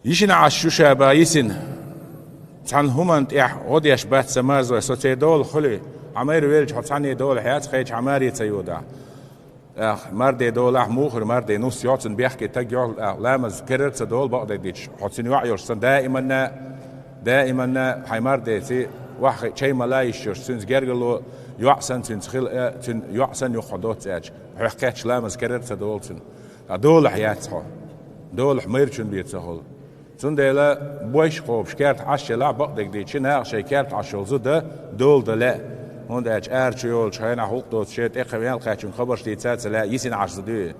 يشين عشو شابا يسن تان همان تيح غديش بات سمارزو سوتي دول خلي عمير ويلج حتاني دول حيات خيج عماري تيودا مردي دول موخر مردي نص يعطن بيحكي تجعل لامز كررت دول بقدر ديش حتين يعيش سن دائما هاي مردي تي واحد شيء ملايش سنز جرجلو يعسن سنز خل سن يعسن يخدوت اج حكيتش لامز كررت دول سن دول حياتها دول حميرشن بيتسهل سن ديلا بوش خوب شكرت عشي لا بقدر ديش نها شي كرت عشل زود دول دلا هون اج ارچول شاينا حقوق شيت اخوان الخاتون خبر شتي تات لا يسين عشر دي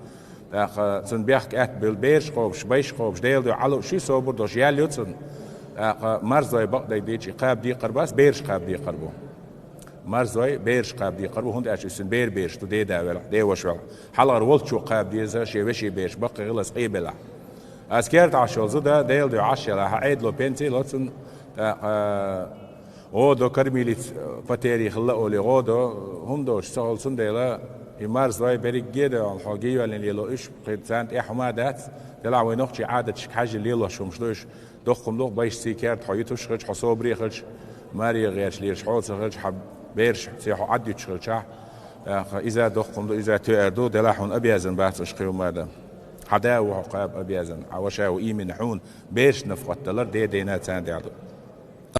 سن بيحك ات بالبيرش خوب شبيش خوب ديل دو علو شي صبر دوش ياليوتن مرزوي بقدر ديش قاب دي قرباس بيرش قاب دي قربو مرزوي بيرش قاب دي قربو هون اج سن بيرش تو دي دا دي وش حلر ولت شو قاب دي زا شي وشي بيرش بقى غلس قيبلا اسكرت عشل زود ديل دو عشلا عيد لو بنتي لوتن غودو كرميلي فتيري خلقوا لي غودو هم دوش سهل سنديلا يمارس ضاي بريك جدا الحاجية ولا ليلو إيش قد سانت إيه حمادات تلا وينوخشي عادة شكاج ليلو شو مش دوش دخم دوخ بايش سيكارت حيوتوش خرج حصوبري خرج ماري غيرش ليش حوت خرج حب بيرش سيحو عدي خرج إذا دخم دو إذا تأردو دلاحون أبيازن بعث أشقيو ماذا حدا وعقاب أبيازن عوشا وإيمن حون بيرش نفقت دلر دي دينات ساندي عدو